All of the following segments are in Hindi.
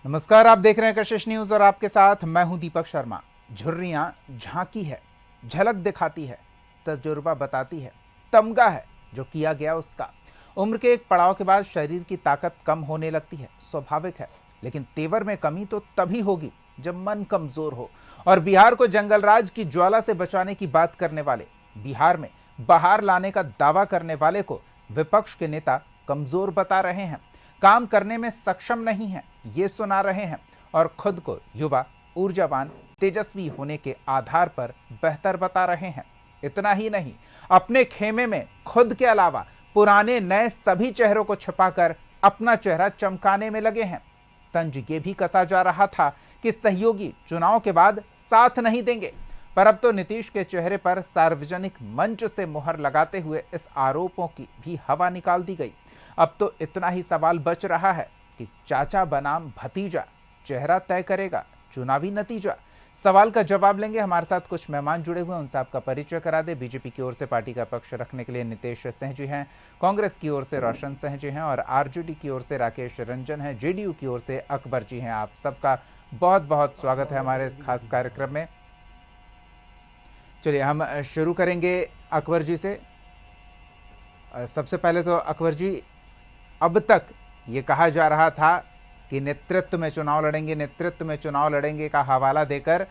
नमस्कार, आप देख रहे हैं कशिश न्यूज और आपके साथ मैं हूं दीपक शर्मा। झुर्रियां झांकी है, झलक दिखाती है, तजुर्बा बताती है, तमगा है जो किया गया उसका। उम्र के एक पड़ाव के बाद शरीर की ताकत कम होने लगती है, स्वाभाविक है। लेकिन तेवर में कमी तो तभी होगी जब मन कमजोर हो। और बिहार को जंगल राज की ज्वाला से बचाने की बात करने वाले, बिहार में बहार लाने का दावा करने वाले को विपक्ष के नेता कमजोर बता रहे हैं, काम करने में सक्षम नहीं है ये सुना रहे हैं, और खुद को युवा, ऊर्जावान, तेजस्वी होने के आधार पर बेहतर बता रहे हैं। इतना ही नहीं, अपने खेमे में खुद के अलावा पुराने नए सभी चेहरों को छिपाकर अपना चेहरा चमकाने में लगे हैं। तंज ये भी कसा जा रहा था कि सहयोगी चुनाव के बाद साथ नहीं देंगे, पर अब तो नीतीश के चेहरे पर सार्वजनिक मंच से मुहर लगाते हुए इस आरोपों की भी हवा निकाल दी गई। अब तो इतना ही सवाल बच रहा है कि चाचा बनाम भतीजा चेहरा तय करेगा चुनावी नतीजा। सवाल का जवाब लेंगे, हमारे साथ कुछ मेहमान जुड़े हुए हैं, उनसे आपका परिचय करा दे। बीजेपी की ओर से पार्टी का पक्ष रखने के लिए नितेश सिंह जी हैं, कांग्रेस की ओर से रोशन सिंह जी हैं और आरजेडी की ओर से राकेश रंजन हैं, जेडीयू की ओर से अकबर जी हैं। आप सबका बहुत बहुत स्वागत है हमारे इस खास कार्यक्रम में। चलिए हम शुरू करेंगे अकबर जी से। सबसे पहले तो अकबर जी, अब तक ये कहा जा रहा था कि नेतृत्व में चुनाव लड़ेंगे, नेतृत्व में चुनाव लड़ेंगे का हवाला देकर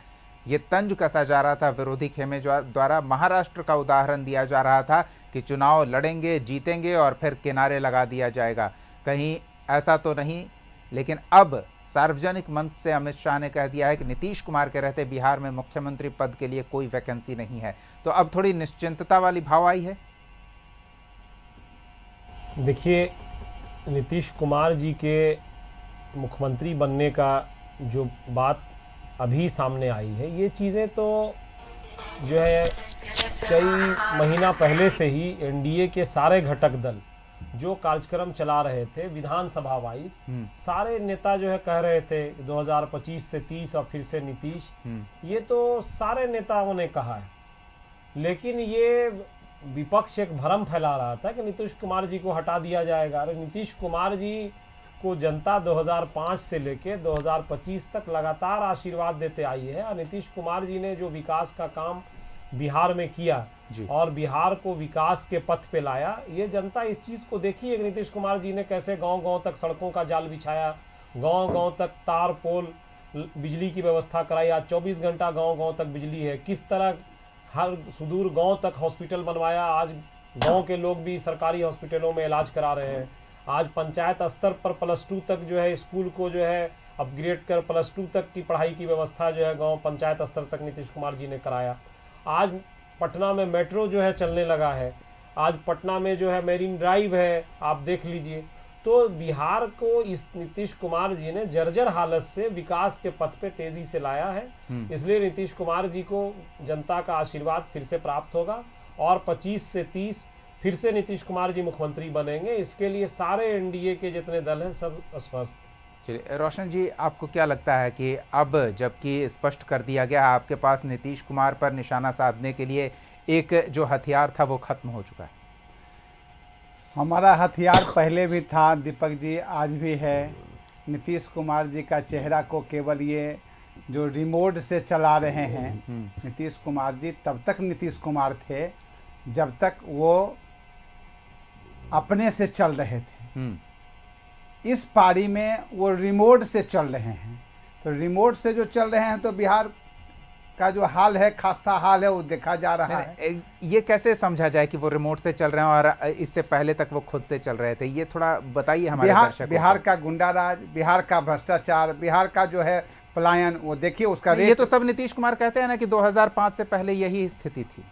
ये तंज कसा जा रहा था विरोधी खेमे द्वारा। महाराष्ट्र का उदाहरण दिया जा रहा था कि चुनाव लड़ेंगे, जीतेंगे और फिर किनारे लगा दिया जाएगा। कहीं ऐसा तो नहीं, लेकिन अब सार्वजनिक मंच से अमित शाह ने कह दिया है कि नीतीश कुमार के रहते बिहार में मुख्यमंत्री पद के लिए कोई वैकेंसी नहीं है। तो अब थोड़ी निश्चिंतता वाली भाव आई है। देखिए, नीतीश कुमार जी के मुख्यमंत्री बनने का जो बात अभी सामने आई है, ये चीज़ें तो जो है कई महीना पहले से ही एनडीए के सारे घटक दल जो कार्यक्रम चला रहे थे विधानसभा वाइज, सारे नेता जो है कह रहे थे 2025 से 30 और फिर से नीतीश, ये तो सारे नेताओं ने कहा है। लेकिन ये विपक्ष एक भ्रम फैला रहा था कि नीतीश कुमार जी को हटा दिया जाएगा। अरे नीतीश कुमार जी को जनता 2005 से लेकर 2025 तक लगातार आशीर्वाद देते आई है और नीतीश कुमार जी ने जो विकास का काम बिहार में किया और बिहार को विकास के पथ पे लाया, ये जनता इस चीज़ को देखी है कि नीतीश कुमार जी ने कैसे गांव-गांव तक सड़कों का जाल बिछाया, गांव-गांव तक तार पोल बिजली की व्यवस्था कराई। आज 24 घंटा गांव-गांव तक बिजली है। किस तरह हर सुदूर गांव तक हॉस्पिटल बनवाया। आज गांव के लोग भी सरकारी हॉस्पिटलों में इलाज करा रहे हैं। आज पंचायत स्तर पर +2 तक जो है स्कूल को जो है अपग्रेड कर +2 तक की पढ़ाई की व्यवस्था जो है गांव पंचायत स्तर तक नीतीश कुमार जी ने कराया। आज पटना में मेट्रो जो है चलने लगा है। आज पटना में जो है मेरीन ड्राइव है, आप देख लीजिए। तो बिहार को इस नीतीश कुमार जी ने जर्जर हालत से विकास के पथ पे तेजी से लाया है। इसलिए नीतीश कुमार जी को जनता का आशीर्वाद फिर से प्राप्त होगा और 25 से 30 फिर से नीतीश कुमार जी मुख्यमंत्री बनेंगे। इसके लिए सारे एनडीए के जितने दल हैं सब स्वस्थ। चलिए रोशन जी, आपको क्या लगता है कि अब जबकि स्पष्ट कर दिया गया आपके पास नीतीश कुमार पर निशाना साधने के लिए एक जो हथियार था वो खत्म हो चुका है? हमारा हथियार पहले भी था दीपक जी, आज भी है। नीतीश कुमार जी का चेहरा को केवल ये जो रिमोट से चला रहे हैं नीतीश कुमार जी, तब तक नीतीश कुमार थे जब तक वो अपने से चल रहे थे। इस पारी में वो रिमोट से चल रहे हैं। तो रिमोट से जो चल रहे हैं तो बिहार का जो हाल है, खास्ता हाल है, वो देखा जा रहा है। ये कैसे समझा जाए कि वो रिमोट से चल रहे हैं और इससे पहले तक वो खुद से चल रहे थे? ये थोड़ा बताइए हमारे दर्शकों को। बिहार का गुंडाराज, बिहार का भ्रष्टाचार, बिहार का जो है पलायन, वो देखिए उसका रेट। ये तो सब नीतीश कुमार कहते हैं ना कि 2005 से पहले यही स्थिति थी।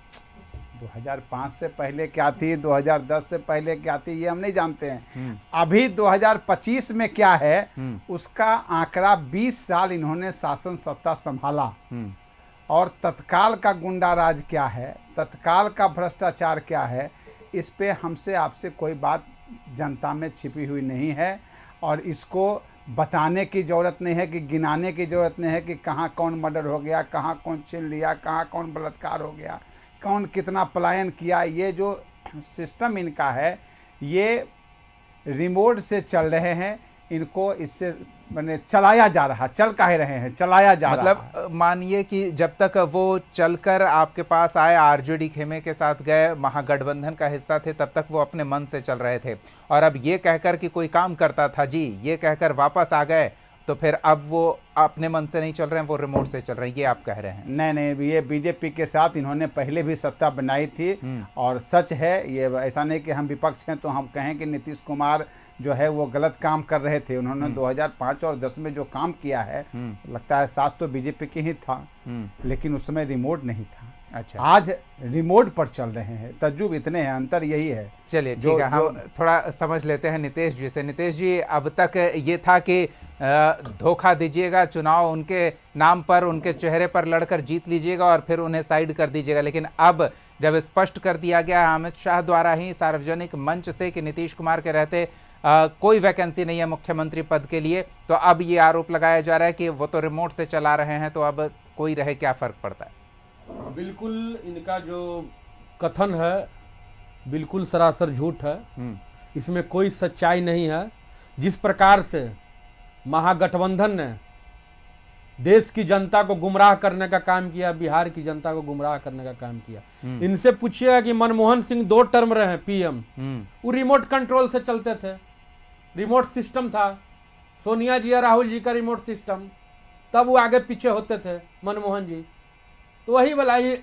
2005 से पहले क्या थी, 2010 से पहले क्या थी, ये हम नहीं जानते हैं। अभी 2025 में क्या है उसका आंकड़ा 20 साल इन्होंने शासन सत्ता संभाला और तत्काल का गुंडा राज क्या है, तत्काल का भ्रष्टाचार क्या है, इस पे हमसे आपसे कोई बात जनता में छिपी हुई नहीं है। और इसको बताने की ज़रूरत नहीं है, कि गिनाने की ज़रूरत नहीं है कि कहाँ कौन मर्डर हो गया, कहाँ कौन छीन लिया, कहाँ कौन बलात्कार हो गया, कौन कितना पलायन किया। ये जो सिस्टम इनका है ये रिमोट से चल रहे हैं। इनको इससे मैंने चलाया जा रहा, चल काहे रहे हैं, चलाया जा रहा है। मतलब मानिए कि जब तक वो चलकर आपके पास आए, आरजेडी खेमे के साथ गए, महागठबंधन का हिस्सा थे, तब तक वो अपने मन से चल रहे थे, और अब ये कहकर कि कोई काम करता था जी, ये कहकर वापस आ गए, तो फिर अब वो अपने मन से नहीं चल रहे हैं, वो रिमोट से चल रहे हैं, ये आप कह रहे हैं? नहीं नहीं, ये बीजेपी के साथ इन्होंने पहले भी सत्ता बनाई थी, और सच है ये, ऐसा नहीं कि हम विपक्ष हैं तो हम कहें कि नीतीश कुमार जो है वो गलत काम कर रहे थे। उन्होंने 2005 और 10 में जो काम किया है, लगता है साथ तो बीजेपी की ही था, लेकिन उस समय रिमोट नहीं था। अच्छा, आज रिमोट पर चल रहे हैं, तजुब इतने हैं, अंतर यही है। चलिए ठीक है, हम थोड़ा समझ लेते हैं नितेश जी से। नितेश जी, अब तक ये था कि धोखा दीजिएगा, चुनाव उनके नाम पर, उनके चेहरे पर लड़कर जीत लीजिएगा और फिर उन्हें साइड कर दीजिएगा, लेकिन अब जब स्पष्ट कर दिया गया अमित शाह द्वारा ही सार्वजनिक मंच से कि नीतीश कुमार के रहते कोई वैकेंसी नहीं है मुख्यमंत्री पद के लिए, तो अब ये आरोप लगाया जा रहा है कि वो तो रिमोट से चला रहे हैं, तो अब कोई रहे क्या फर्क पड़ता है? बिल्कुल, इनका जो कथन है बिल्कुल सरासर झूठ है, इसमें कोई सच्चाई नहीं है। जिस प्रकार से महागठबंधन ने देश की जनता को गुमराह करने का काम किया, बिहार की जनता को गुमराह करने का काम किया, इनसे पूछिएगा कि मनमोहन सिंह 2 टर्म रहे पीएम, वो रिमोट कंट्रोल से चलते थे, रिमोट सिस्टम था, सोनिया जी और राहुल जी का रिमोट सिस्टम, तब वो आगे पीछे होते थे मनमोहन जी, तो वही वाला ये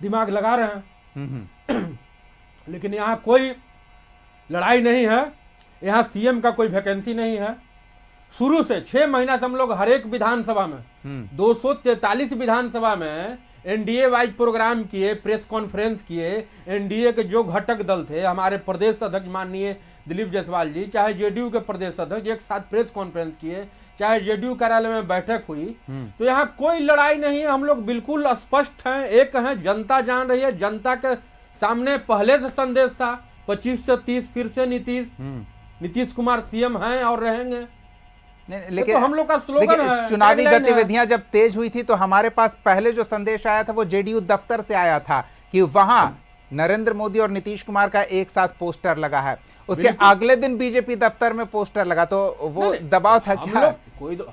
दिमाग लगा रहे हैं। लेकिन यहाँ कोई लड़ाई नहीं है, यहाँ सीएम का कोई वैकेंसी नहीं है। शुरू से 6 महीना से हम लोग हर एक विधानसभा में 243 विधानसभा में एनडीए वाइज प्रोग्राम किए, प्रेस कॉन्फ्रेंस किए, एनडीए के जो घटक दल थे, हमारे प्रदेश अध्यक्ष माननीय दिलीप जायसवाल जी, चाहे जेडीयू के प्रदेश अध्यक्ष, एक साथ प्रेस कॉन्फ्रेंस किए, चाहे जेडीयू कार्यालय में बैठक हुई। तो यहाँ कोई लड़ाई नहीं है, हम लोग बिल्कुल स्पष्ट हैं, एक हैं, जनता जान रही है, जनता के सामने पहले से संदेश था 25 से 30 फिर से नीतीश कुमार सीएम हैं और रहेंगे। लेकिन तो हम लोग का स्लोगन है, चुनावी गतिविधियां जब तेज हुई थी तो हमारे पास पहले जो संदेश आया था वो जेडीयू दफ्तर से आया था कि वहां नरेंद्र मोदी और नीतीश कुमार का एक साथ पोस्टर लगा है। उसके अगले दिन बीजेपी दफ्तर में पोस्टर लगा, तो वो दबाव था क्या?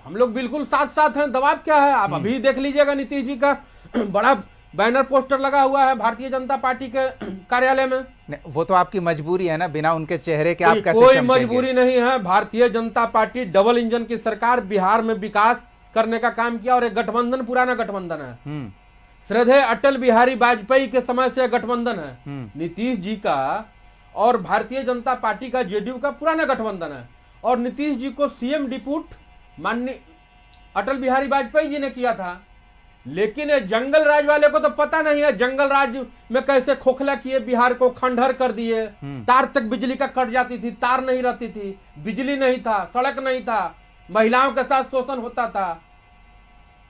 हम लोग बिल्कुल साथ साथ हैं, दबाव क्या है? आप अभी देख लीजिएगा, नीतीश जी का बड़ा बैनर पोस्टर लगा हुआ है भारतीय जनता पार्टी के कार्यालय में। वो तो आपकी मजबूरी है ना, बिना उनके चेहरे के आप कैसे कोई चमकेंगे? मजबूरी नहीं है। Bharatiya Janata party double engine की सरकार, बिहार में विकास करने का काम किया, और एक गठबंधन पुराना गठबंधन है, श्रद्धेय अटल बिहारी वाजपेयी के समय से गठबंधन है। नीतीश जी का और भारतीय जनता पार्टी का, जेडीयू का पुराना गठबंधन है, और नीतीश जी को सीएम डिप्यूट माननीय अटल बिहारी वाजपेयी जी ने किया था। लेकिन ये जंगल राज वाले को तो पता नहीं है, जंगल राज में कैसे खोखला किए, बिहार को खंडहर कर दिए, तार तक बिजली का कट जाती थी, तार नहीं रहती थी, बिजली नहीं था, सड़क नहीं था, महिलाओं के साथ शोषण होता था,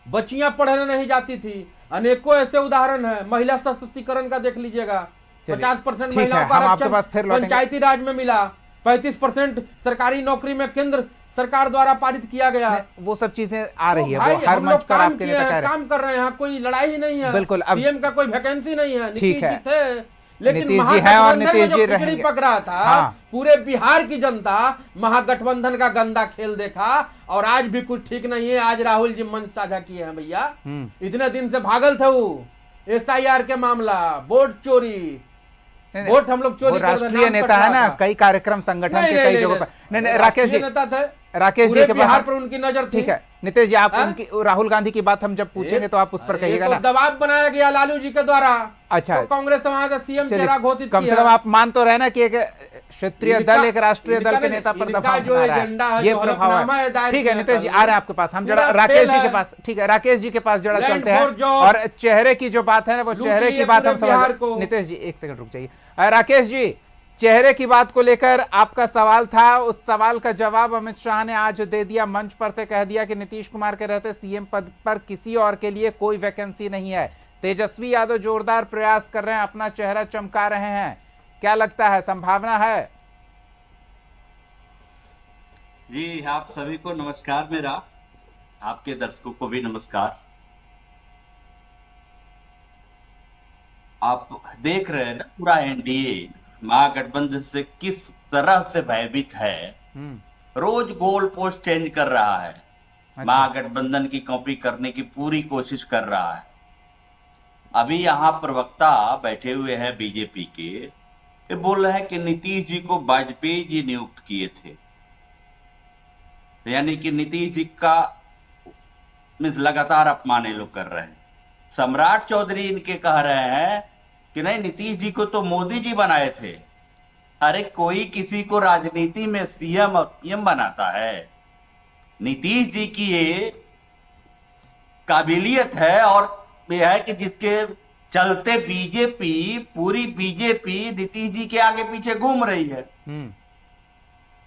बच्चियां पढ़ने नहीं जाती थी। अनेकों ऐसे उदाहरण है। महिला सशक्तिकरण का देख लीजिएगा, 50% महिलाओं का आरक्षण पंचायती राज में मिला, 35% सरकारी नौकरी में केंद्र सरकार द्वारा पारित किया गया। वो सब चीजें आ रही है, वो हर मंच पर आपके नेता कह रहे हैं, काम कर रहे हैं, कोई लड़ाई ही नहीं है। बिल्कुल, सीएम का कोई वैकेंसी नहीं है। ठीक है, थे, लेकिन नीतीश जी है और नीतीश जी रहेंगे। पक रहा था, पूरे बिहार की जनता महागठबंधन का गंदा खेल देखा, और आज भी कुछ ठीक नहीं है। आज राहुल जी मंच साझा किए हैं भैया, इतने दिन से भागल थे वो, SIR के मामला, वोट चोरी, वोट हम लोग चोरी, राष्ट्रीय नेता है ना, कई कार्यक्रम संगठन के कई जगहों पर। नहीं, राकेश जी नेता थे, राकेश जी के बिहार पर उनकी नजर थी। ठीक है नितेश जी, आप उनकी राहुल गांधी की बात हम जब पूछेंगे तो आप उस पर कहिएगा ना। दबाव बनाया गया लालू जी के द्वारा। अच्छा, तो कांग्रेस वहां से सीएम चेहरा घोषित किया। कम से कम आप मान तो रहे ना कि एक क्षेत्रीय दल एक राष्ट्रीय दल के नेता पर दबाव बना रहा है, ये प्रभाव है। ठीक है नितेश जी, आ रहे हैं आपके पास, हम जरा राकेश जी के पास, ठीक है राकेश जी के पास जरा चलते हैं, और चेहरे की जो बात है ना, वो चेहरे की बात हम समझ। नितेश जी एक सेकंड रुक जाइए। राकेश जी, चेहरे की बात को लेकर आपका सवाल था, उस सवाल का जवाब अमित शाह ने आज दे दिया, मंच पर से कह दिया कि नीतीश कुमार के रहते सीएम पद पर किसी और के लिए कोई वैकेंसी नहीं है। तेजस्वी यादव जोरदार प्रयास कर रहे हैं, अपना चेहरा चमका रहे हैं, क्या लगता है, संभावना है? जी, आप सभी को नमस्कार, मेरा आपके दर्शकों को भी नमस्कार। आप देख रहे हैं ना, पूरा एनडीए महागठबंधन से किस तरह से भयभीत है। रोज गोल पोस्ट चेंज कर रहा है, महागठबंधन की कॉपी करने की पूरी कोशिश कर रहा है। अभी यहां प्रवक्ता बैठे हुए हैं बीजेपी के, ये बोल रहे हैं कि नीतीश जी को वाजपेयी जी नियुक्त किए थे, यानी कि नीतीश जी का लगातार अपमान ये लोग कर रहे हैं। सम्राट चौधरी इनके कह रहे हैं कि नहीं, नीतीश जी को तो मोदी जी बनाए थे। अरे कोई किसी को राजनीति में सीएम और पीएम बनाता है? नीतीश जी की ये काबिलियत है और यह है कि जिसके चलते पूरी बीजेपी नीतीश जी के आगे पीछे घूम रही है।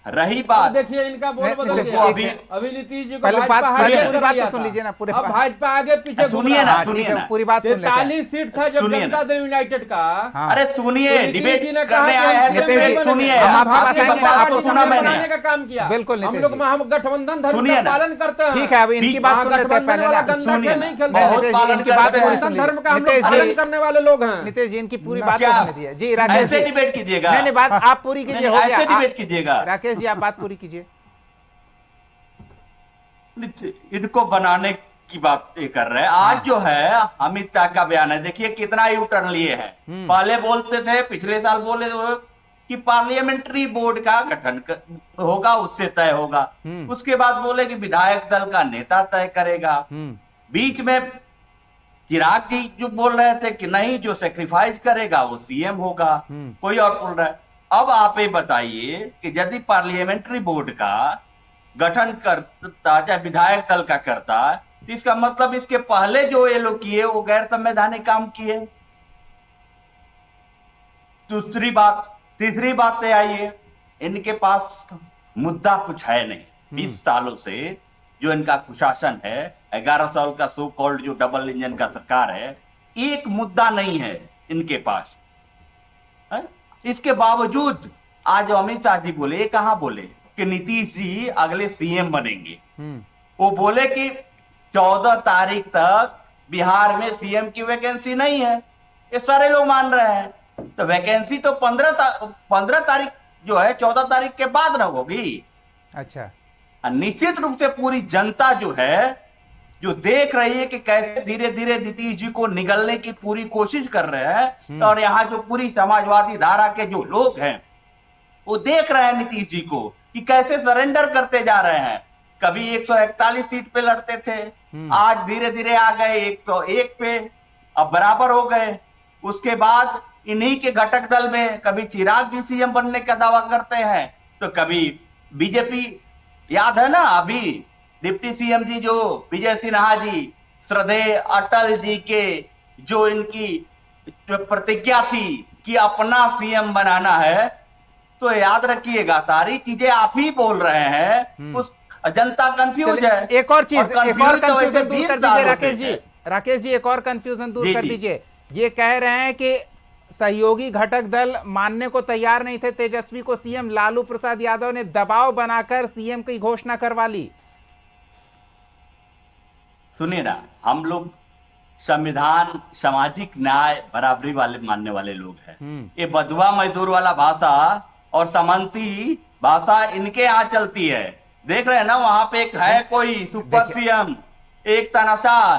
रही अब बात, देखिए इनका बोल नहीं, बदल देखिए, गया। अभी- अभी नीतीश जी को पहले भाजपा बात- हाईजैक पहले कर पूरी बात लिया तो सुन था। लीजिए ना, पूरी अब बात। भाजपा आगे पीछे घूम सुनिए रहा ना, है। ठीक है, ना। पूरी बात सुन लेते हैं। 43 सीट था जब सुनिए जनता ना। दल यूनाइटेड का। हाँ। अरे सुनिए, तो नीतीश डिबेट जी ने कहा करने कि आए हम हैं, नीतीश CM जी, डिबेट सुनिए। हम आपको भारतीय बताएंगे, जनता आपको पार्टी सुना ने मैंने। बनाने का काम किया। बिल्कुल, हम नीतीश लोग जी। महागठबंधन धर्म सुनिए का ना। पालन करते हैं। ठीक है, अब इनकी बात सुन लेते हैं महागठबंधन पहले वाला ना। गंदा सुनिए खेल ना। नहीं खेलते बहुत हैं। नीतीश जी, पालन इनकी बात करते हैं। पूरी सुन गठबंधन धर्म का हम लोग नीतीश जी, पालन करने वाले लोग हैं। नीतीश जी इनकी पूरी ना बात तो क्या? होने दीजिए। जी राकेश ऐसे जी, डिबेट कीजिएगा। नहीं बात आप पूरी कीजिए, हो गया। ऐसे डिबेट कीजिएगा। राकेश जी आप बात पूरी कीजिए। इनको बनाने की बात ये कर रहे हैं। आज जो है अमित शाह का बयान है, देखिए कितना यू टर्न लिए हैं। पहले बोलते थे, पिछले साल बोले कि पार्लियामेंट्री बोर्ड का गठन होगा, उससे तय होगा। उसके बाद बोले कि विधायक दल का नेता तय करेगा। बीच में चिराग जी जो बोल रहे थे कि नहीं, जो सेक्रीफाइस करेगा वो सीएम होगा। कोई और बोल रहा है। अब आप ये बताइए कि यदि पार्लियामेंट्री बोर्ड का गठन करता, चाहे विधायक दल का करता, तो इसका मतलब इसके पहले जो ये लोग किए वो गैर संवैधानिक काम किए। दूसरी बात, तीसरी बात ये आइए, इनके पास मुद्दा कुछ है नहीं। 20 सालों से जो इनका कुशासन है, 11 साल का सो कॉल्ड जो डबल इंजन का सरकार है, एक मुद्दा नहीं है इनके पास है? इसके बावजूद आज अमित शाह जी बोले, ये कहां बोले कि नीतीश जी अगले सीएम बनेंगे। वो बोले कि 14 तारीख तक बिहार में सीएम की वैकेंसी नहीं है। ये सारे लोग मान रहे हैं। तो वैकेंसी तो 15 तारीख जो है 14 तारीख के बाद ना होगी। अच्छा, निश्चित रूप से पूरी जनता जो है, जो देख रही है कि कैसे धीरे धीरे नीतीश जी को निगलने की पूरी कोशिश कर रहे हैं, और यहाँ जो पूरी समाजवादी धारा के जो लोग हैं वो देख रहे हैं नीतीश जी को कि कैसे सरेंडर करते जा रहे हैं। कभी 141 सीट पे लड़ते थे, आज धीरे धीरे आ गए 101 पे, अब बराबर हो गए। उसके बाद इन्हीं के घटक दल में कभी चिराग जी सीएम बनने का दावा करते हैं, तो कभी बीजेपी। याद है ना, अभी डिप्टी सीएम जी जो विजय सिन्हा जी, श्रद्धेय अटल जी के जो इनकी प्रतिज्ञा थी कि अपना सीएम बनाना है, तो याद रखिएगा सारी चीजें आप ही बोल रहे हैं। उस जनता कंफ्यूज चलिए, है। एक और चीज, एक और confused तो कंफ्यूजन वैसे दूर 20 कर दीजिए सालों राकेश से जी। है। राकेश जी एक और कंफ्यूजन दूर जी, कर जी। दीजिए। ये कह रहे हैं कि सहयोगी घटक दल मानने को तैयार नहीं थे तेजस्वी को सीएम, लालू प्रसाद यादव ने दबाव बनाकर सीएम की घोषणा करवा ली। सुनिए ना, हम लोग संविधान, सामाजिक न्याय, बराबरी वाले मानने वाले लोग हैं। ये बधुआ मजदूर वाला भाषा और सामंती भाषा इनके यहाँ चलती है। देख रहे हैं ना, वहां पे एक है कोई सुपर सीएम, एक तानाशाह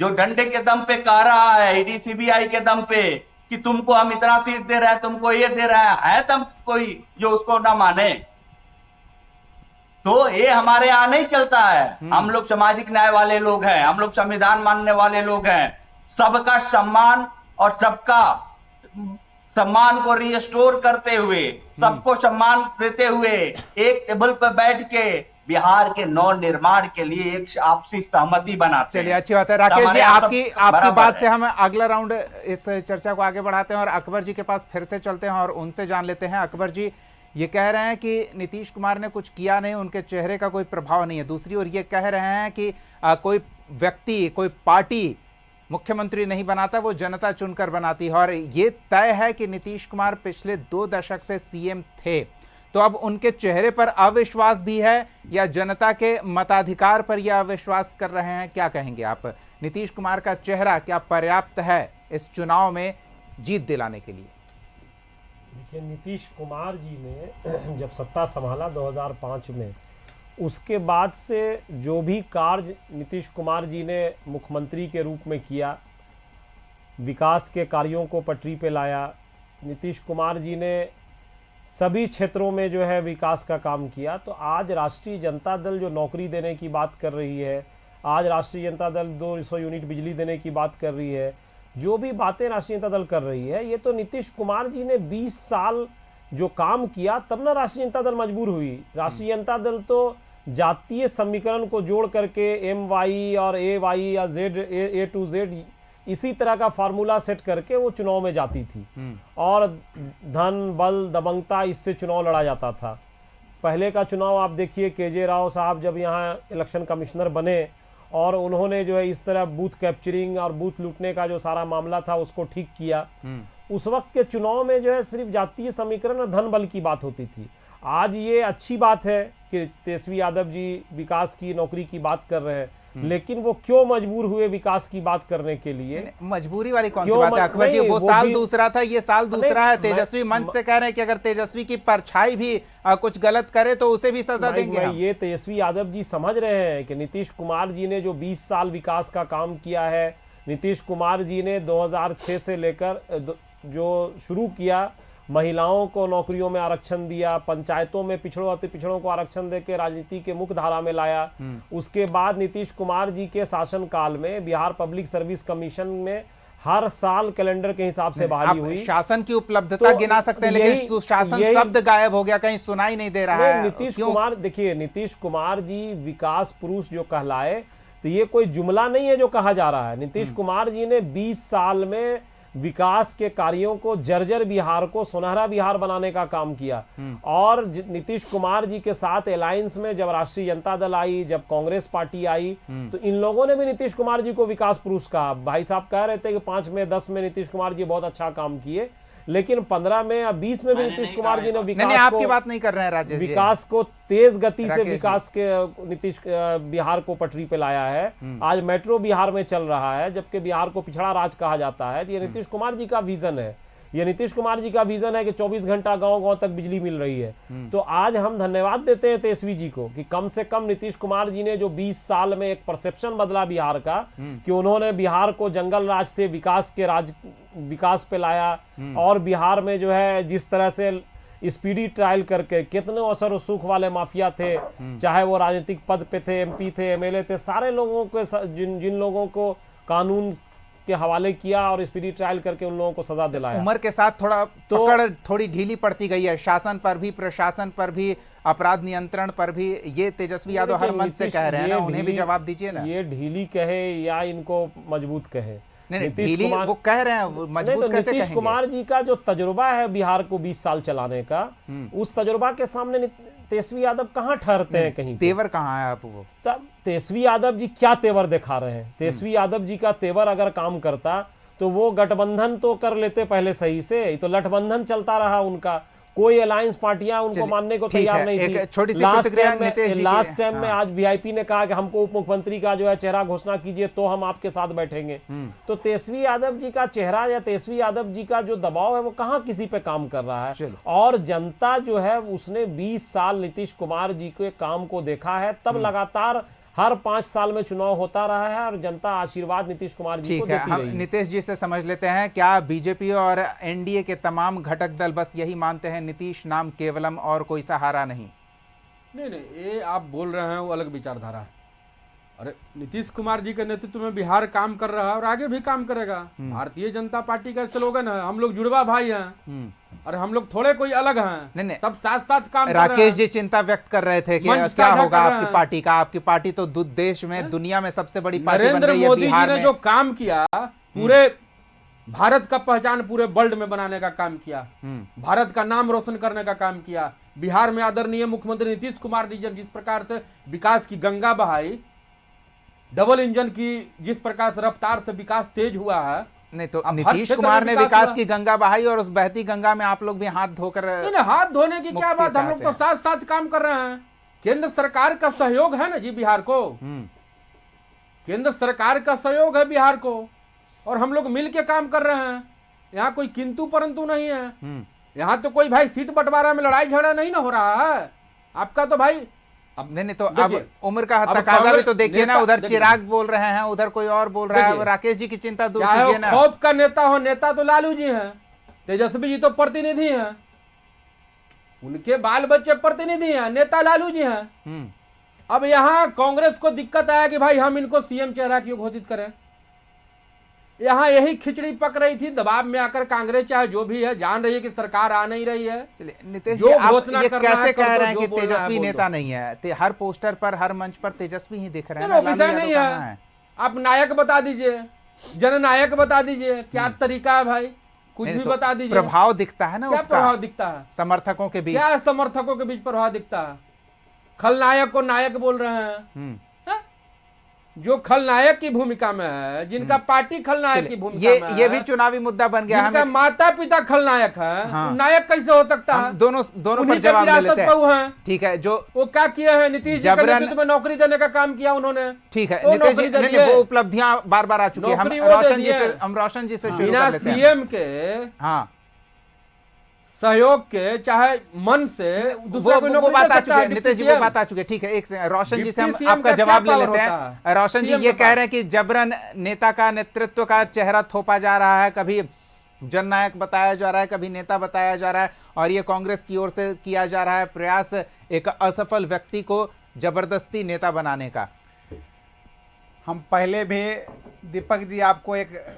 जो डंडे के दम पे कह रहा है, ईडी सीबीआई के दम पे, कि तुमको हम इतना सीट दे रहे हैं, तुमको ये दे रहा है तब कोई जो उसको ना माने। तो ये हमारे यहाँ नहीं चलता है। हम लोग सामाजिक न्याय वाले लोग हैं, हम लोग संविधान मानने वाले लोग हैं। सबका सम्मान और सबका सम्मान को रिस्टोर करते हुए, सबको सम्मान देते हुए, एक टेबल पर बैठ के बिहार के नव निर्माण के लिए एक आपसी सहमति बनाते हैं। चलिए, अच्छी बात है राकेश जी। हमारे यहाँ आपकी सब आपकी बराबर बात है। से हम अगला राउंड इस चर्चा को आगे बढ़ाते हैं और अकबर जी के पास फिर से चलते हैं और उनसे जान लेते हैं। अकबर जी, ये कह रहे हैं कि नीतीश कुमार ने कुछ किया नहीं, उनके चेहरे का कोई प्रभाव नहीं है। दूसरी ओर ये कह रहे हैं कि कोई व्यक्ति, कोई पार्टी मुख्यमंत्री नहीं बनाता, वो जनता चुनकर बनाती है। और ये तय है कि नीतीश कुमार पिछले 2 दशक से सीएम थे, तो अब उनके चेहरे पर अविश्वास भी है या जनता के मताधिकार पर यह अविश्वास कर रहे हैं? क्या कहेंगे आप? नीतीश कुमार का चेहरा क्या पर्याप्त है इस चुनाव में जीत दिलाने के लिए? देखिए, नीतीश कुमार जी ने जब सत्ता संभाला 2005 में, उसके बाद से जो भी कार्य नीतीश कुमार जी ने मुख्यमंत्री के रूप में किया, विकास के कार्यों को पटरी पे लाया। नीतीश कुमार जी ने सभी क्षेत्रों में जो है विकास का काम किया। तो आज राष्ट्रीय जनता दल जो नौकरी देने की बात कर रही है, आज राष्ट्रीय जनता दल 200 यूनिट बिजली देने की बात कर रही है, जो भी बातें राष्ट्रीय जनता दल कर रही है, ये तो नीतीश कुमार जी ने 20 साल जो काम किया तब ना राष्ट्रीय जनता दल मजबूर हुई। राष्ट्रीय जनता दल तो जातीय समीकरण को जोड़ करके MY और AY या A to Z इसी तरह का फार्मूला सेट करके वो चुनाव में जाती थी और धन बल दबंगता इससे चुनाव लड़ा जाता था। पहले का चुनाव आप देखिए, KJ राव साहब जब यहाँ इलेक्शन कमिश्नर बने और उन्होंने जो है इस तरह बूथ कैप्चरिंग और बूथ लूटने का जो सारा मामला था उसको ठीक किया। उस वक्त के चुनाव में जो है सिर्फ जातीय समीकरण और धन बल की बात होती थी। आज ये अच्छी बात है कि तेजस्वी यादव जी विकास की नौकरी की बात कर रहे हैं, लेकिन वो क्यों मजबूर हुए विकास की बात करने के लिए? मजबूरी वाली कौन सी बात है अकबर जी? वो साल दूसरा था, ये साल दूसरा है। तेजस्वी मंच से कह रहे हैं कि अगर तेजस्वी की परछाई भी कुछ गलत करे तो उसे भी सजा देंगे हम। ये तेजस्वी यादव जी समझ रहे हैं कि नीतीश कुमार जी ने जो 20 साल विकास का काम किया है, नीतीश कुमार जी ने 2006 से लेकर जो शुरू किया, महिलाओं को नौकरियों में आरक्षण दिया, पंचायतों में पिछड़ों अति पिछड़ों को आरक्षण देकर राजनीति के मुख्य धारा में लाया। उसके बाद नीतीश कुमार जी के शासनकाल में बिहार पब्लिक सर्विस कमीशन में हर साल कैलेंडर के हिसाब से बहाली हुई। शासन की उपलब्धता गिना सकते हैं, लेकिन सुशासन शब्द गायब हो गया, कहीं सुनाई नहीं दे रहा है। नीतीश कुमार, देखिए नीतीश कुमार जी विकास पुरुष जो कहलाए, तो ये कोई जुमला नहीं है जो कहा जा रहा है। नीतीश कुमार जी ने 20 साल में विकास के कार्यों को, जर्जर बिहार को सुनहरा बिहार बनाने का काम किया। और नीतीश कुमार जी के साथ अलायंस में जब राष्ट्रीय जनता दल आई, जब कांग्रेस पार्टी आई, तो इन लोगों ने भी नीतीश कुमार जी को विकास पुरुष कहा। भाई साहब कह रहे थे कि 5 में 10 में नीतीश कुमार जी बहुत अच्छा काम किए, लेकिन 15 में या 20 में भी नीतीश कुमार जी ने विकास आपकी बात नहीं कर रहे हैं राजेश जी, विकास को तेज गति से विकास के नीतीश बिहार को पटरी पे लाया है। आज मेट्रो बिहार में चल रहा है, जबकि बिहार को पिछड़ा राज कहा जाता है। ये नीतीश कुमार जी का विजन है। ये नीतीश कुमार जी का विजन है कि 24 घंटा गांव-गांव तक बिजली मिल रही है। तो आज हम धन्यवाद देते हैं तेजस्वी जी को कि कम से कम नीतीश कुमार जी ने जो 20 साल में एक परसेप्शन बदला बिहार का, कि उन्होंने बिहार को जंगल राज से विकास पे लाया। और बिहार में जो है जिस तरह से स्पीडी ट्रायल करके कितने असर और सुख वाले माफिया थे, चाहे वो राजनीतिक पद पे थे, MP थे, MLA थे, सारे लोगों को, जिन लोगों को कानून के हवाले किया और स्पीडी ट्रायल करके उन लोगों को सजा दिलाया। उम्र के साथ पकड़ थोड़ी ढीली पड़ती गई है, शासन पर भी, प्रशासन पर भी, अपराध नियंत्रण पर भी। ये तेजस्वी यादव हर मंच से कह रहे हैं ना, उन्हें भी जवाब दीजिए ना। ये ढीली कहे या इनको मजबूत कहे? नहीं, ढीली वो कह रहे हैं, मजबूत कैसे कहेंगे? नीतीश कुमार जी का जो तजुर्बा है बिहार को 20 साल चलाने का, उस तजुर्बा के सामने तेजस्वी यादव कहाँ ठहरते हैं? कहीं तेवर कहाँ है आप? वो तब तेजस्वी यादव जी क्या तेवर दिखा रहे हैं? तेजस्वी यादव जी का तेवर अगर काम करता तो वो गठबंधन तो कर लेते पहले सही से। तो लठबंधन चलता रहा उनका, कोई अलायंस पार्टियां उनको मानने को तैयार नहीं थी। छोटी सी प्रतिक्रिया नीतीश जी लास्ट टाइम में आज VIP ने कहा कि हमको उप मुख्यमंत्री का जो है चेहरा घोषणा कीजिए तो हम आपके साथ बैठेंगे। तो तेजस्वी यादव जी का चेहरा या तेजस्वी यादव जी का जो दबाव है वो कहाँ किसी पे काम कर रहा है? और जनता जो है उसने 20 साल नीतीश कुमार जी के काम को देखा है, तब लगातार हर 5 साल में चुनाव होता रहा है और जनता आशीर्वाद नीतीश कुमार जी को देती रही है। नीतीश जी से समझ लेते हैं, क्या बीजेपी और NDA के तमाम घटक दल बस यही मानते हैं नीतीश नाम केवलम और कोई सहारा नहीं? नहीं, ये आप बोल रहे हैं वो अलग विचारधारा है। अरे नीतीश कुमार जी के नेतृत्व में बिहार काम कर रहा है और आगे भी काम करेगा। भारतीय जनता पार्टी का स्लोगन है, हम लोग जुड़वा भाई हैं। अरे हम लोग थोड़े कोई अलग हैं, नहीं। सब साथ साथ काम कर रहे हैं। राकेश जी चिंता व्यक्त कर रहे थे कि क्या होगा आपकी पार्टी का? आपकी पार्टी तो देश में, दुनिया में सबसे बड़ी पार्टी बन गई है। मोदी जी ने जो काम किया, पूरे भारत का पहचान पूरे वर्ल्ड में बनाने का काम किया, भारत का नाम रोशन करने का काम किया। बिहार में आदरणीय मुख्यमंत्री नीतीश कुमार जी जिस प्रकार से विकास की गंगा बहाई, डबल इंजन की जिस प्रकार से रफ्तार से विकास तेज हुआ है, नहीं तो नीतीश कुमार ने विकास की गंगा बहाई और उस बहती गंगा में आप लोग भी हाथ धोकर। नहीं, हाथ धोने की क्या बात, हम लोग तो साथ साथ काम कर रहे हैं। केंद्र सरकार का सहयोग है ना जी बिहार को, केंद्र सरकार का सहयोग है बिहार को, और हम लोग मिल के काम कर रहे हैं। यहाँ कोई किंतु परंतु नहीं है। यहाँ तो कोई भाई सीट बंटवारा में लड़ाई झगड़ा नहीं ना हो रहा है आपका तो भाई। अब नहीं तो अब देखिए, उम्र का अब तकाजा भी कांग्रेस तो देखिए ना, नेता- उधर देखिए, चिराग बोल रहे हैं, उधर कोई और बोल रहा है। देखिए, राकेश जी की चिंता दूर चाहे वो कीजिए ना। खौफ का नेता हो, नेता तो लालू जी हैं, तेजस्वी जी तो प्रतिनिधि हैं, उनके बाल बच्चे प्रतिनिधि हैं, नेता लालू जी हैं। अब यहाँ कांग्रेस को दिक्कत आया कि भाई हम इनको सीएम चेहरा क्यों घोषित करें। यहाँ यही खिचड़ी पक रही थी, दबाव में आकर कांग्रेस चाहे जो भी है जान रही है कि सरकार आ नहीं रही है। चलिए नीतीश जो जी, आप घोषणा ये करना कैसे है, कह कर दो, रहे हैं जो कि बोलना है, तेजस्वी बोल नेता दो। नहीं है? हर पोस्टर पर, हर मंच पर तेजस्वी ही दिख रहे हैं नहीं, ना, वो लालू विषय नहीं यादव कहाँ है। आप नायक बता दीजिए, जननायक बता दीजिए, क्या तरीका है भाई, कुछ नहीं, भी तो बता दीजिए। प्रभाव दिखता है ना क्या उसका, प्रभाव दिखता है, समर्थकों के बीच। क्या समर्थकों के बीच प्रभाव दिखता है। खलनायक को नायक बोल रहे हैं। हैं? जो खलनायक की भूमिका में है, जिनका पार्टी खलनायक की भूमिका में ये है, भी चुनावी मुद्दा बन गया। जिनका हमें माता पिता खलनायक है, हाँ। नायक कैसे हो सकता है। हम दोनों पर उन्हीं के जवाब ले विरासत लेते बहू हैं। हैं। ठीक है, जो वो क्या किए हैं, नीतीश जी के जबरन- नेतृत्व में नौकरी देने का काम किया उन्होंने। ठीक है वो नीतीश जी, नौकरी दे नहीं, दिए। वो उपलब्धियां बार बार आ चुकी है। हम नौकरी वो दे रोशन जी दिए। से शुरू बिना कर लेते हैं। सीएम के हाँ, सहयोग के, चाहे मन से दूसरा कोई वो नौकरी बात दे आ सकता चुकी है है, नीतीश जी, डिप्टी वो बात आ चुकी है। ठीक है, एक सेकंड, रोशन जी से हम डिप्टी सीएम आपका का क्या जवाब ले पावर लेते होता हैं। है? रोशन जी सीएम ये का कह रहे हैं कि जबरन नेता का नेतृत्व का चेहरा थोपा जा रहा है, कभी जननायक बताया जा रहा है, कभी नेता बताया जा रहा है, और ये कांग्रेस की ओर से किया जा रहा है प्रयास एक असफल व्यक्ति को जबरदस्ती नेता बनाने का। हम पहले भी दीपक जी आपको एक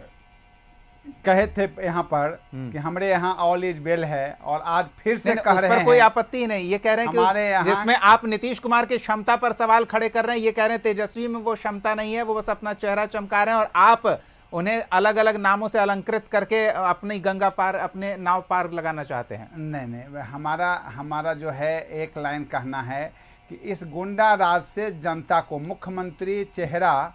कहे थे यहाँ पर कि हमारे यहाँ ऑल इज वेल है, और आज फिर से नहीं, कह उस रहे पर हैं। कोई आपत्ति नहीं। ये कह रहे हैं हमारे कि यहाँ- जिसमें आप नीतीश कुमार की क्षमता पर सवाल खड़े कर रहे हैं, ये कह रहे हैं तेजस्वी में वो क्षमता नहीं है, वो बस अपना चेहरा चमका रहे हैं, और आप उन्हें अलग अलग नामों से अलंकृत करके अपनी गंगा पार, अपने नाव पार लगाना चाहते हैं। नहीं, हमारा जो है एक लाइन कहना है कि इस गुंडा राज से जनता को, मुख्यमंत्री चेहरा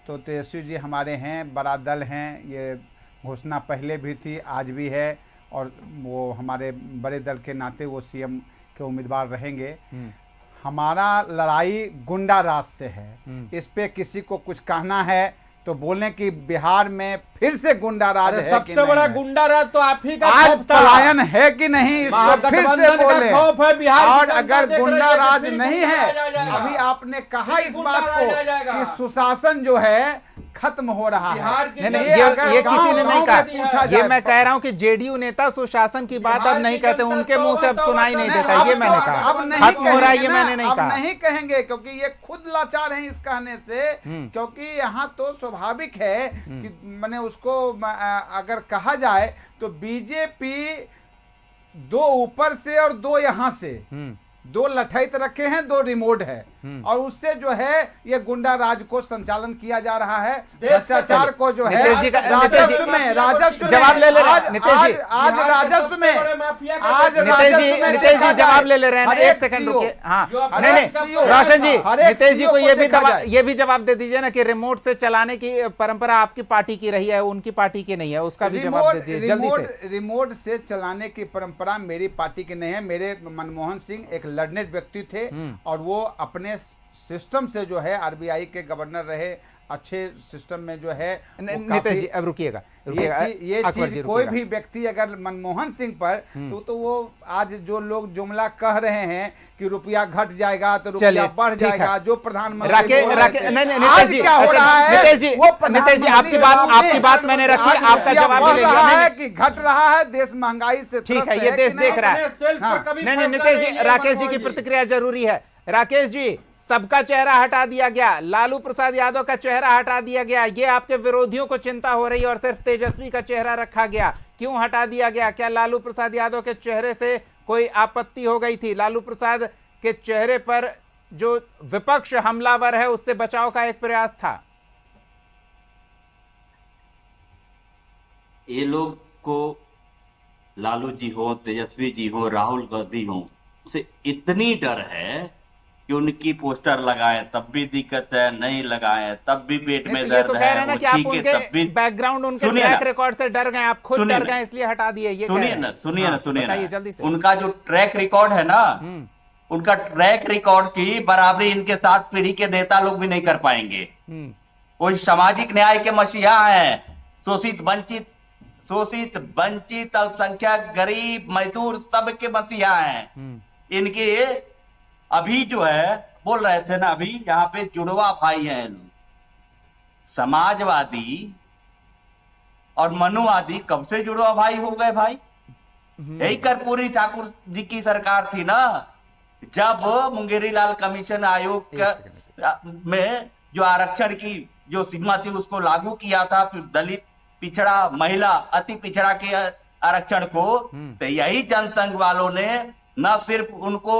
तो तेजस्वी जी हमारे हैं, बड़ा दल हैं, ये घोषणा पहले भी थी, आज भी है, और वो हमारे बड़े दल के नाते वो सीएम के उम्मीदवार रहेंगे। हमारा लड़ाई गुंडा राज से है। इस पे किसी को कुछ कहना है तो बोलें कि बिहार में फिर से गुंडा राज अरे है कि सबसे नहीं बड़ा है। गुंडा राज तो आप ही का आज खौफ था। पलायन है कि नहीं, इसको फिर से महागठबंधन का बोले। खौफ है, बिहार की और जनता अगर देख रही गुंडा है कि राज फिर नहीं गुंडा है, राज आ जाएगा। अभी आपने कहा फिर इस गुंडा बात राज को आ जाएगा। कि सुशासन जो है खत्म हो रहा बिहार है। की नहीं, नहीं, जनता- ये किसी ने नहीं कहा। पूछा ये जाए, मैं कह रहा हूं कि जेडीयू नेता सुशासन की बात बिहार अब नहीं की कहते, जनता उनके मुंह से अब तौबा सुनाई नहीं तौबा देता, ये अब मैंने तो- कहा। अब नहीं खत्म हो रहा है, ये कहेंगे मैंने ना, नहीं अब कहा। नहीं कहेंगे, क्योंकि ये खुद लाचार हैं इस कहने से। क्योंकि यहाँ तो स्वाभाविक है कि मैंने उसको अगर कहा जाए तो बीजेपी दो ऊपर से और दो यहाँ से, दो लठैत रखे हैं, दो रिमोट है, और उससे जो है ये गुंडा राज को संचालन किया जा रहा है, भ्रष्टाचार को जो है नीतीश जी का- राजस्व में जवाब ले ले रहे हैं, आज- नीतीश जी। आज बिहार के राजस्व सबसे में बड़े माफिया का आज देश है। नीतीश जी जवाब ले ले रहे हैं ना, हर एक एक सेकंड CEO, रुकिए। हाँ, जो अपने नहीं CEO रोशन जी, हर एक नीतीश जी CEO को ये भी देखा जाए। ये भी जवाब दे दीजिए ना कि रिमोट से चलाने की परंपरा आपकी पार्टी की रही है, उनकी पार्टी की नहीं है, उसका भी जवाब दे दीजिए जल्दी से। रिमोट से चलाने की परंपरा मेरी पार्टी की नहीं है। मेरे मनमोहन सिंह एक लर्नेड व्यक्ति थे, और वो अपने सिस्टम से जो है आरबीआई के गवर्नर रहे, अच्छे सिस्टम में जो है वो नीतीश काफी- जी अब रुकिएगा, ये अकबर जी चीज कोई रुकिएगा। भी व्यक्ति अगर मनमोहन सिंह पर तो वो आज जो लोग जुमला कह रहे हैं कि रुपया घट जाएगा तो रुपया चलिए, बढ़ ठीक है। जाएगा, जो प्रधानमंत्री राकेश बोल रहे थे। नहीं आज नीतीश जी, क्या हो ऐसे- रहा है? नीतीश जी, वो नीतीश जी, आपकी बात मैंने रखी, आज आपका रुपया जवाब बढ़ भी ले लिया। रहा नहीं, है कि घट रहा है, देश महंगाई से ठीक त्रस्त है, ये कि देश नहीं? देख रहा है। अपने सेल्फ हाँ। पर कभी नहीं फैसला नीतीश नहीं जी, लिया राकेश जी मनमोहन की प्रतिक्रिया जरूरी है। राकेश जी, सबका चेहरा हटा दिया गया, लालू प्रसाद यादव का चेहरा हटा दिया गया, ये आपके विरोधियों को चिंता हो रही है, और सिर्फ तेजस्वी का चेहरा रखा गया। क्यों हटा दिया गया? क्या लालू प्रसाद यादव के चेहरे से कोई आपत्ति हो गई थी? लालू प्रसाद के चेहरे पर जो विपक्ष हमलावर है उससे बचाव का एक प्रयास था। ये लोग को लालू जी हो, तेजस्वी जी हो, राहुल गांधी हो, उसे इतनी डर है कि उनकी पोस्टर लगाए तब भी दिक्कत है, नहीं लगाए तब भी पेट में नहीं तो ये दर्द तो कह है, रहे हैं ना वो कि आप ठीक है तब भी। उनके बैकग्राउंड, उनके सुनिए ट्रैक ना। रिकॉर्ड से डर गए, आप खुद सुनिए डर ना। गए इसलिए हटा दिए, ये सुनिए कह रहे ना, हैं। सुनिए हाँ, ना, सुनिए बताइए ना, जल्दी से। उनका जो ट्रैक रिकॉर्ड है ना, उनका ट्रैक रिकॉर्ड की बराबरी इनके साथ पीढ़ी के नेता लोग भी नहीं कर पाएंगे। वो सामाजिक न्याय के मसीहा हैं, शोषित वंचित शोषित, वंचित, अल्पसंख्यक, गरीब, मजदूर सबके मसीहा हैं। इनके अभी जो है बोल रहे थे ना, अभी यहाँ पे जुड़वा भाई हैं लोग। समाजवादी और मनुवादी कब से जुड़वा भाई हो गए भाई? यही कर्पूरी ठाकुर जी की सरकार थी ना, जब मुंगेरी लाल कमीशन आयोग में जो आरक्षण की जो सीमा थी उसको लागू किया था, फिर दलित, पिछड़ा, महिला, अति पिछड़ा के आरक्षण को, तो यही जनसंघ वालों ने न सिर्फ उनको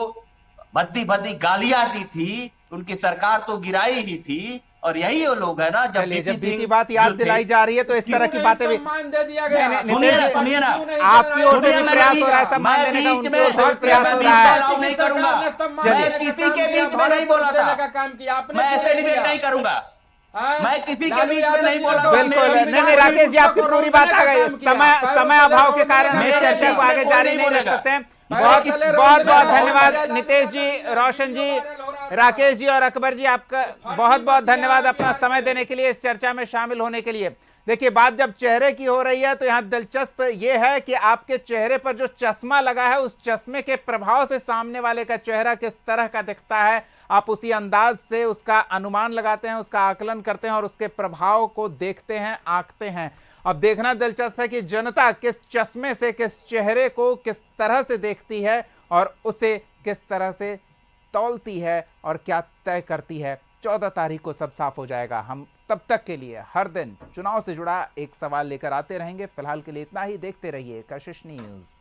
भद्दी भद्दी गालियां दी थी, उनकी सरकार तो गिराई ही थी। और यही वो लोग है ना, जब बीती बात याद दिलाई जा रही है तो इस तरह की बातें भी सम्मान दे दिया गया। सुनिए ना, आपकी ओर से भी प्रयास हो रहा है सम्मान देने का, उनकी ओर से भी प्रयास हो रहा है। नहीं करूंगा, मैं किसी के बीच में नहीं बोला था, काम किया मैं ऐसे डिबेट नहीं करूंगा, मैं किसी के बीच में नहीं बोला था। बिल्कुल नहीं, राकेश जी आपकी पूरी बात आ गई। समय अभाव के कारण हम इस चर्चा को आगे जारी नहीं रख सकते हैं। बहुत बहुत धन्यवाद नितेश जी, रोशन जी, राकेश जी और अकबर जी, आपका बहुत बहुत धन्यवाद अपना समय देने के लिए, इस चर्चा में शामिल होने के लिए। देखिए, बात जब चेहरे की हो रही है तो यहाँ दिलचस्प ये है कि आपके चेहरे पर जो चश्मा लगा है, उस चश्मे के प्रभाव से सामने वाले का चेहरा किस तरह का दिखता है, आप उसी अंदाज से उसका अनुमान लगाते हैं, उसका आकलन करते हैं और उसके प्रभाव को देखते हैं, आंकते हैं। अब देखना दिलचस्प है कि जनता किस चश्मे से किस चेहरे को किस तरह से देखती है और उसे किस तरह से तौलती है और क्या तय करती है। 14 तारीख को सब साफ हो जाएगा। हम तब तक के लिए हर दिन चुनाव से जुड़ा एक सवाल लेकर आते रहेंगे। फिलहाल के लिए इतना ही। देखते रहिए कशिश न्यूज़।